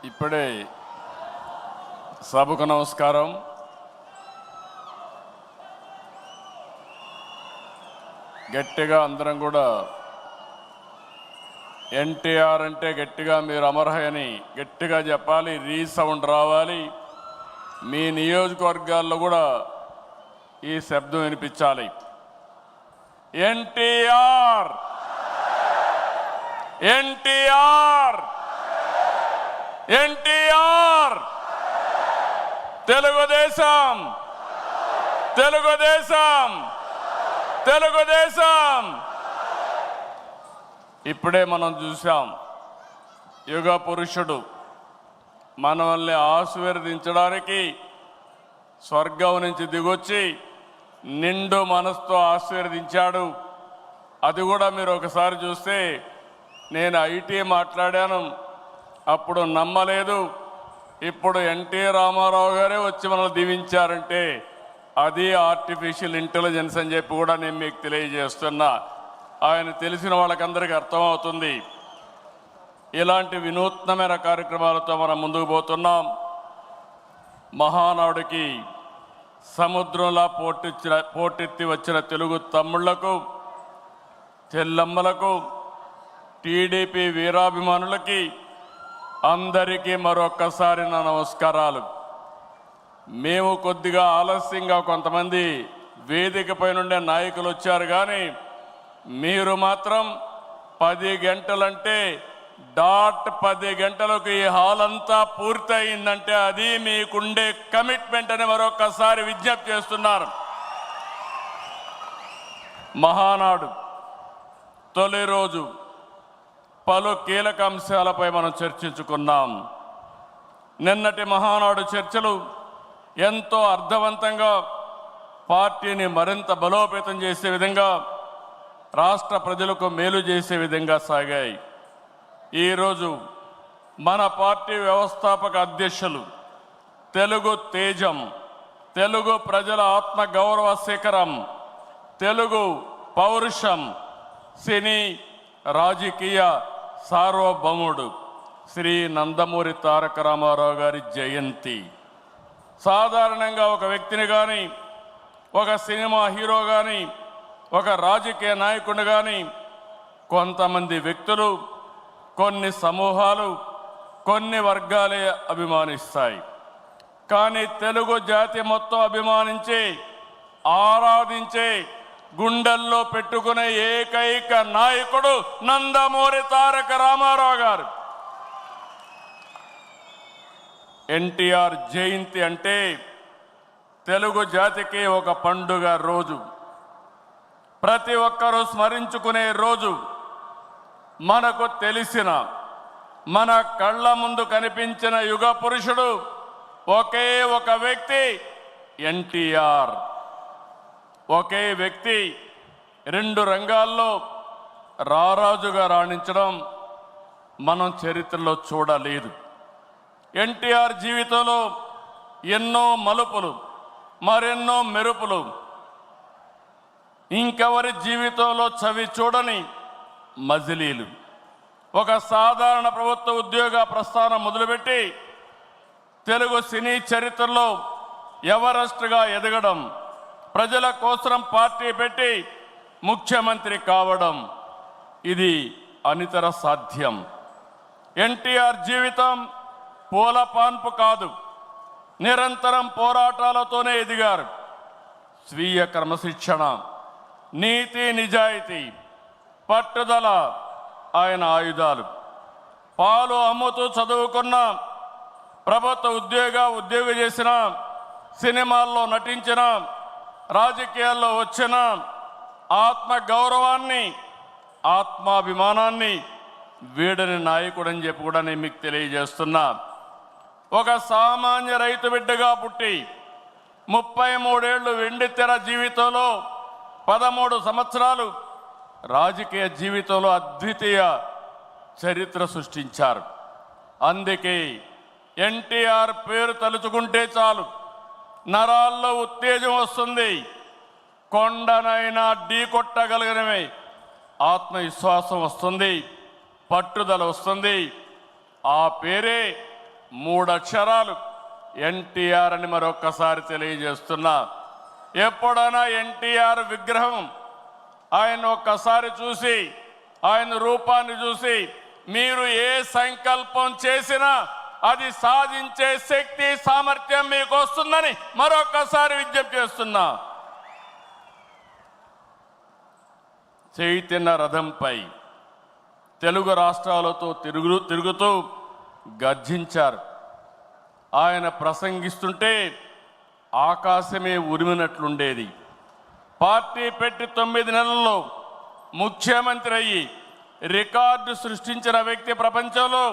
ఇప్పుడే సభకు నమస్కారం. గట్టిగా అందరం కూడా ఎన్టీఆర్ అంటే గట్టిగా మీరు అమర్హయని గట్టిగా చెప్పాలి, రీసౌండ్ రావాలి. మీ నియోజకవర్గాల్లో కూడా ఈ శబ్దం వినిపించాలి. ఎన్టీఆర్, ఎన్టీఆర్, ఎన్టీఆర్, తెలుగుదేశం, తెలుగుదేశం, తెలుగుదేశం. ఇప్పుడే మనం చూసాం, యుగ పురుషుడు మనల్ని ఆశీర్వదించడానికి స్వర్గం నుంచి దిగొచ్చి నిండు మనసుతో ఆశీర్వదించాడు. అది కూడా మీరు ఒకసారి చూస్తే, నేను ఐటీ మాట్లాడాను, అప్పుడు నమ్మలేదు. ఇప్పుడు ఎన్టీ రామారావు గారే వచ్చి మనల్ని దీవించారంటే అది ఆర్టిఫిషియల్ ఇంటెలిజెన్స్ అని చెప్పి కూడా నేను మీకు తెలియజేస్తున్నా. ఆయన తెలిసిన వాళ్ళకందరికీ అర్థమవుతుంది. ఇలాంటి వినూత్నమైన కార్యక్రమాలతో మనం ముందుకు పోతున్నాం. మహానాడుకి సముద్రంలా పోటెత్తి వచ్చిన తెలుగు తమ్ముళ్లకు, చెల్లమ్మలకు, టీడీపీ వీరాభిమానులకి అందరికీ మరొక్కసారి నా నమస్కారాలు. మేము కొద్దిగా ఆలస్యంగా కొంతమంది వేదికపై నుండే నాయకులు వచ్చారు, కానీ మీరు మాత్రం 10 గంటలంటే డాట్ 10 గంటలకు ఈ హాల్ అంతా పూర్తయిందంటే అది మీకుండే కమిట్మెంట్ అని మరొక్కసారి విజ్ఞప్తి చేస్తున్నారు. మహానాడు తొలి రోజు పలు కీలక అంశాలపై మనం చర్చించుకున్నాం. నిన్నటి మహానాడు చర్చలు ఎంతో అర్థవంతంగా పార్టీని మరింత బలోపేతం చేసే విధంగా, రాష్ట్ర ప్రజలకు మేలు చేసే విధంగా సాగాయి. ఈరోజు మన పార్టీ వ్యవస్థాపక అధ్యక్షులు, తెలుగు తేజం, తెలుగు ప్రజల ఆత్మ గౌరవ శిఖరం, తెలుగు పౌరుషం, సినీ రాజకీయ సార్వభౌముడు శ్రీ నందమూరి తారక రామారావు గారి జయంతి. సాధారణంగా ఒక వ్యక్తిని కానీ, ఒక సినిమా హీరో కానీ, ఒక రాజకీయ నాయకుడిని కానీ కొంతమంది వ్యక్తులు, కొన్ని సమూహాలు, కొన్ని వర్గాలే అభిమానిస్తాయి. కానీ తెలుగు జాతి మొత్తం అభిమానించే, ఆరాధించే, గుండెల్లో పెట్టుకునే ఏకైక నాయకుడు నందమూరి తారక రామారావు గారు. ఎన్టీఆర్ జయంతి అంటే తెలుగు జాతికి ఒక పండుగ రోజు, ప్రతి ఒక్కరూ స్మరించుకునే రోజు. మనకు తెలిసిన, మన కళ్ళ ముందు కనిపించిన యుగ పురుషుడు ఒకే ఒక వ్యక్తి, ఎన్టీఆర్. ఒకే వ్యక్తి 2 రంగాల్లో రారాజుగా రాణించడం మనం చరిత్రలో చూడలేదు. ఎన్టీఆర్ జీవితంలో ఎన్నో మలుపులు, మరెన్నో మెరుపులు, ఇంకెవరి జీవితంలో చవి చూడని మజిలీలు. ఒక సాధారణ ప్రభుత్వ ఉద్యోగ ప్రస్థానం మొదలుపెట్టి తెలుగు సినీ చరిత్రలో ఎవరెస్ట్గా ఎదగడం, ప్రజల కోసం పార్టీ పెట్టి ముఖ్యమంత్రి కావడం, ఇది అనితర సాధ్యం. ఎన్టీఆర్ జీవితం పూల పాన్పు కాదు, నిరంతరం పోరాటాలతోనే ఎదిగారు. స్వీయ క్రమశిక్షణ, నీతి నిజాయితీ, పట్టుదల ఆయన ఆయుధాలు. పాలు అమ్ముతూ చదువుకున్న, ప్రభుత్వ ఉద్యోగం చేసిన, సినిమాల్లో నటించిన, రాజకీయాల్లో వచ్చిన, ఆత్మ గౌరవాన్ని, ఆత్మాభిమానాన్ని వీడని నాయకుడని చెప్పి కూడా నేను మీకు తెలియజేస్తున్నా. ఒక సామాన్య రైతు బిడ్డగా పుట్టి 33 ఏళ్ళు వెండి తెర జీవితంలో 13 సంవత్సరాలు రాజకీయ జీవితంలో అద్వితీయ చరిత్ర సృష్టించారు. అందుకే ఎన్టీఆర్ పేరు తలుచుకుంటే చాలు నరాల్లో ఉత్తేజం వస్తుంది. కొండనైనా ఢీ కొట్టగలిగినవే ఆత్మవిశ్వాసం వస్తుంది, పట్టుదల వస్తుంది. ఆ పేరే 3 అక్షరాలు ఎన్టీఆర్ అని మరొక్కసారి తెలియజేస్తున్నా. ఎప్పుడైనా ఎన్టీఆర్ విగ్రహం ఆయన ఒక్కసారి చూసి, ఆయన రూపాన్ని చూసి మీరు ఏ సంకల్పం చేసినా అది సాధించే శక్తి సామర్థ్యం మీకు వస్తుందని మరొక్కసారి విజ్ఞప్తి చేస్తున్నా. చైతన్య రథంపై తెలుగు రాష్ట్రాలతో తిరుగుతూ గర్జించారు. ఆయన ప్రసంగిస్తుంటే ఆకాశమే ఉరిమినట్లుండేది. పార్టీ పెట్టి 9 నెలల్లో ముఖ్యమంత్రి అయ్యి రికార్డు సృష్టించిన వ్యక్తి ప్రపంచంలో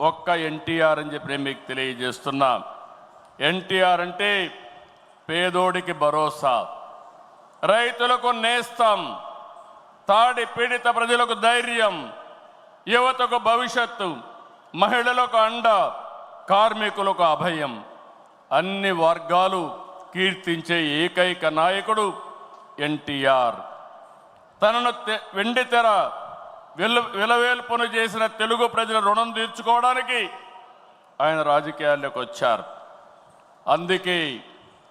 ఒక్క ఎన్టీఆర్ అని చెప్పి నేను మీకు తెలియజేస్తున్నా. ఎన్టీఆర్ అంటే పేదోడికి భరోసా, రైతులకు నేస్తం, తాడి పీడిత ప్రజలకు ధైర్యం, యువతకు భవిష్యత్తు, మహిళలకు అండ, కార్మికులకు అభయం. అన్ని వర్గాలు కీర్తించే ఏకైక నాయకుడు ఎన్టీఆర్. తనను వెండితెర విలవేల్పును చేసిన తెలుగు ప్రజల రుణం తీర్చుకోవడానికి ఆయన రాజకీయాల్లోకి వచ్చారు. అందుకే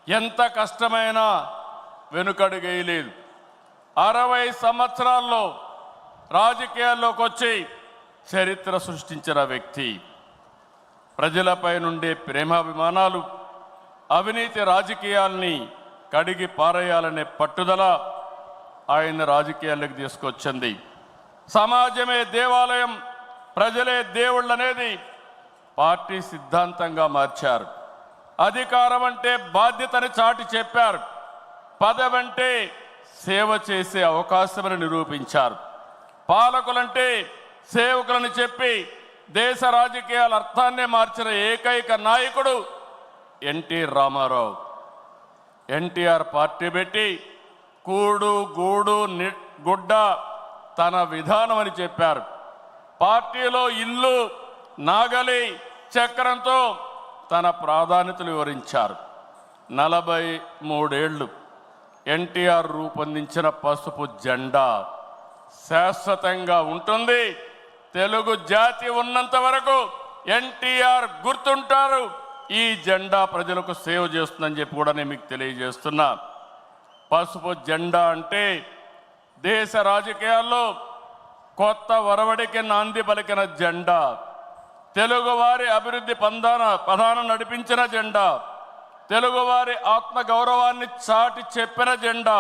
ఎంత కష్టమైనా వెనుకడుగేయలేదు. 60 సంవత్సరాల్లో రాజకీయాల్లోకి వచ్చి చరిత్ర సృష్టించిన వ్యక్తి. ప్రజలపై నుండే ప్రేమాభిమానాలు, అవినీతి రాజకీయాల్ని కడిగి పారేయాలనే పట్టుదల ఆయన రాజకీయాల్లోకి తీసుకొచ్చింది. సమాజమే దేవాలయం, ప్రజలే దేవుళ్ళు అనేది పార్టీ సిద్ధాంతంగా మార్చారు. అధికారం అంటే బాధ్యతని చాటి చెప్పారు. పదవంటే సేవ చేసే అవకాశమని నిరూపించారు. పాలకులంటే సేవకులని చెప్పి దేశ రాజకీయాల అర్థాన్నే మార్చిన ఏకైక నాయకుడు ఎన్టీ రామారావు. ఎన్టీఆర్ పార్టీ పెట్టి కూడు గూడు గుడ్డ తన విధానం అని చెప్పారు. పార్టీలో ఇల్లు, నాగలి, చక్రంతో తన ప్రాధాన్యతలు వివరించారు. 43 ఏళ్ళు ఎన్టీఆర్ రూపొందించిన పసుపు జెండా శాశ్వతంగా ఉంటుంది. తెలుగు జాతి ఉన్నంత వరకు ఎన్టీఆర్ గుర్తుంటారు. ఈ జెండా ప్రజలకు సేవ చేస్తుందని చెప్పి కూడా నేను మీకు తెలియజేస్తున్నా. పసుపు జెండా అంటే దేశ రాజకీయాల్లో కొత్త ఒరవడికి నాంది పలికిన జెండా, తెలుగువారి అభివృద్ధి పదాన నడిపించిన జెండా, తెలుగువారి ఆత్మ గౌరవాన్ని చాటి చెప్పిన జెండా,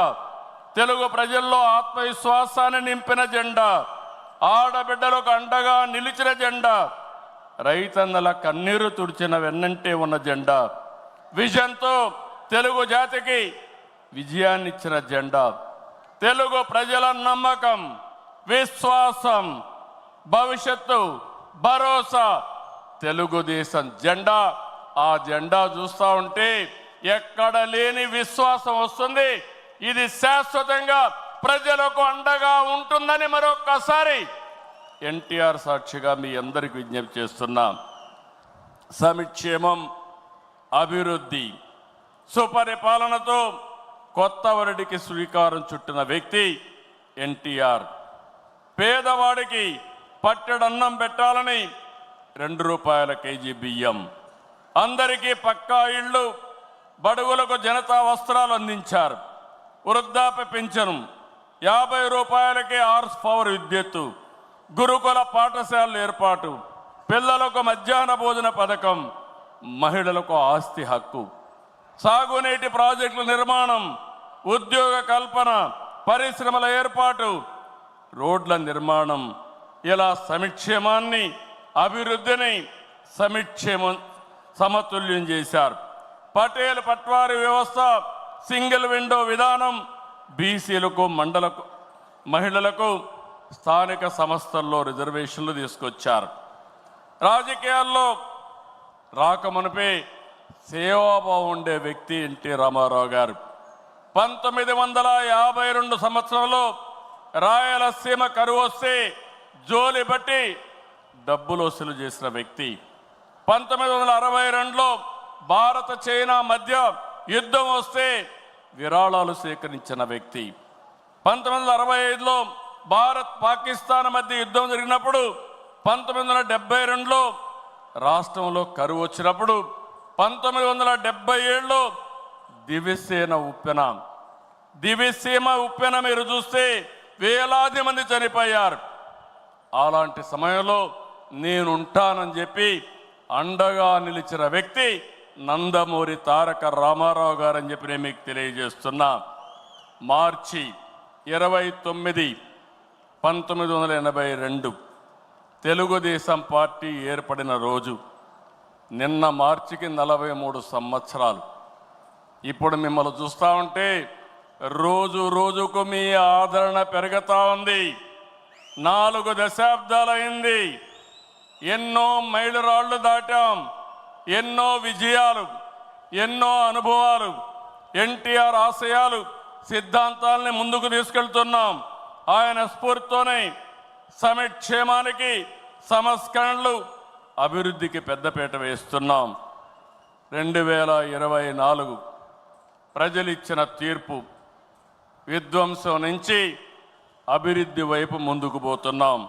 తెలుగు ప్రజల్లో ఆత్మవిశ్వాసాన్ని నింపిన జెండా, ఆడబిడ్డలకు అండగా నిలిచిన జెండా, రైతన్నల కన్నీరు తుడిచిన వెన్నంటే ఉన్న జెండా, విజన్తో తెలుగు జాతికి విజయాన్నిచ్చిన జెండా, తెలుగు ప్రజల నమ్మకం, విశ్వాసం, భవిష్యత్తు, భరోసా తెలుగుదేశం జెండా. ఆ జెండా చూస్తూ ఉంటే ఎక్కడ లేని విశ్వాసం వస్తుంది. ఇది శాశ్వతంగా ప్రజలకు అండగా ఉంటుందని మరొక్కసారి ఎన్టీఆర్ సాక్షిగా మీ అందరికి విజ్ఞప్తి చేస్తున్నాం. సంక్షేమం, అభివృద్ధి, సుపరిపాలనతో కొత్త వరడికి శ్రీకారం చుట్టిన వ్యక్తి ఎన్టీఆర్. పేదవాడికి పట్టెడన్నం పెట్టాలని 2 రూపాయల కేజీ బియ్యం, అందరికీ పక్కా ఇళ్ళు, బడుగులకు జనతా వస్త్రాలు అందించారు. వృద్ధాప్య పింఛను, 50 రూపాయలకే హార్స్ పవర్ విద్యుత్తు, గురుకుల పాఠశాలల ఏర్పాటు, పిల్లలకు మధ్యాహ్న భోజన పథకం, మహిళలకు ఆస్తి హక్కు, సాగునీటి ప్రాజెక్టుల నిర్మాణం, ఉద్యోగ కల్పన, పరిశ్రమల ఏర్పాటు, రోడ్ల నిర్మాణం. ఇలా సంక్షేమాన్ని, అభివృద్ధిని సమతుల్యం చేశారు. పటేల్ పట్వారీ వ్యవస్థ, సింగిల్ విండో విధానం, బీసీలకు, మహిళలకు స్థానిక సంస్థల్లో రిజర్వేషన్లు తీసుకొచ్చారు. రాజకీయాల్లో రాకమునిపే సేవాభావం ఉండే వ్యక్తి ఎన్టీ రామారావు గారు. 1952 సంవత్సరంలో రాయలసీమ కరువు వస్తే జోలి బట్టి డబ్బులు వసూలు చేసిన వ్యక్తి. 1962లో భారత చైనా మధ్య యుద్ధం వస్తే విరాళాలు సేకరించిన వ్యక్తి. 1965లో భారత్ పాకిస్తాన్ మధ్య యుద్ధం జరిగినప్పుడు 1972లో రాష్ట్రంలో కరువు వచ్చినప్పుడు 1977లో దివిసీమ ఉప్పెన మీరు చూస్తే వేలాది మంది చనిపోయారు. అలాంటి సమయంలో నేనుంటానని చెప్పి అండగా నిలిచిన వ్యక్తి నందమూరి తారక రామారావు గారని చెప్పి నేను మీకు తెలియజేస్తున్నా. మార్చి 29, 1982 తెలుగుదేశం పార్టీ ఏర్పడిన రోజు. నిన్న మార్చికి 43 సంవత్సరాలు. ఇప్పుడు మిమ్మల్ని చూస్తూ ఉంటే రోజు రోజుకు మీ ఆదరణ పెరుగుతూ ఉంది. 4 దశాబ్దాలైంది. ఎన్నో మైలురాళ్లు దాటాం, ఎన్నో విజయాలు, ఎన్నో అనుభవాలు. ఎన్టీఆర్ ఆశయాలు, సిద్ధాంతాలని ముందుకు తీసుకెళ్తున్నాం. ఆయన స్ఫూర్తితోనే సంక్షేమానికి, సంస్కరణలు, అభివృద్ధికి పెద్దపీట వేస్తున్నాం. 2024 ప్రజలిచ్చిన తీర్పు, విధ్వంసం నుంచి అభివృద్ధి వైపు ముందుకు పోతున్నాం.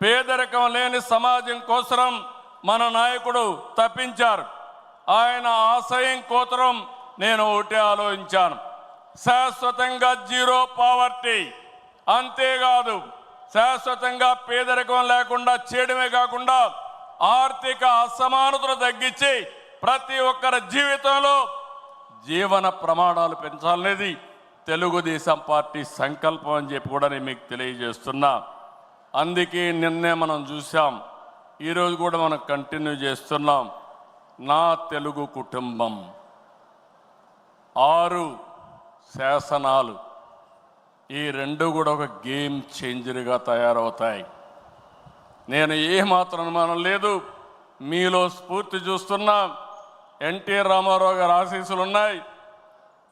పేదరికం లేని సమాజం కోసం మన నాయకుడు తప్పించారు. ఆయన ఆశయం కోసరం నేను ఒకటే ఆలోచించాను, శాశ్వతంగా జీరో పావర్టీ. అంతేకాదు, శాశ్వతంగా పేదరికం లేకుండా చేయడమే కాకుండా ఆర్థిక అసమానతలు తగ్గించి ప్రతి ఒక్కరి జీవితంలో జీవన ప్రమాణాలు పెంచాలనేది తెలుగుదేశం పార్టీ సంకల్పం అని చెప్పి కూడా నేను మీకు తెలియజేస్తున్నా. అందుకే నిన్నే మనం చూసాం, ఈరోజు కూడా మనం కంటిన్యూ చేస్తున్నాం. నా తెలుగు కుటుంబం 6 శాసనాలు, ఈ 2 కూడా ఒక గేమ్ చేంజర్గా తయారవుతాయి. నేను ఏమాత్రం అనుమానం లేదు, మీలో స్ఫూర్తి చూస్తున్నా. ఎన్టీ రామారావు గారి ఆశీస్సులు ఉన్నాయి.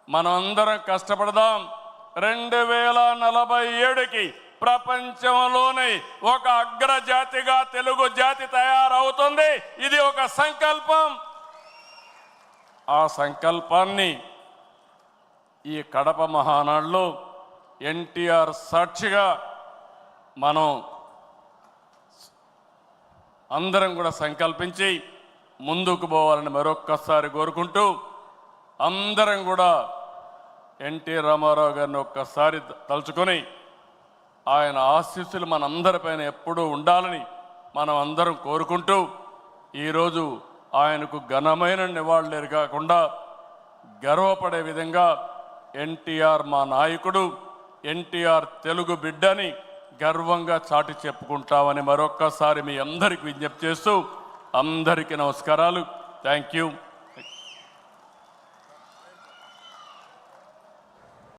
మనం అందరం కష్టపడదాం. 2047కి ప్రపంచంలోని ఒక అగ్రజాతిగా తెలుగు జాతి తయారవుతుంది. ఇది ఒక సంకల్పం. ఆ సంకల్పాన్ని ఈ కడప మహానాడులో ఎన్టీఆర్ సాక్షిగా మనం అందరం కూడా సంకల్పించి ముందుకు పోవాలని మరొక్కసారి కోరుకుంటూ, అందరం కూడా ఎన్టీ రామారావు గారిని ఒక్కసారి తలుచుకొని ఆయన ఆశీస్సులు మనందరిపైన ఎప్పుడూ ఉండాలని మనం అందరం కోరుకుంటూ, ఈరోజు ఆయనకు ఘనమైన నివాళులు కాకుండా గర్వపడే విధంగా ఎన్టీఆర్ మా నాయకుడు, ఎన్టీఆర్ తెలుగు బిడ్డని గర్వంగా చాటి చెప్పుకుంటామని మరొక్కసారి మీ అందరికి విజ్ఞప్తి చేస్తూ అందరికీ నమస్కారాలు. Thank you.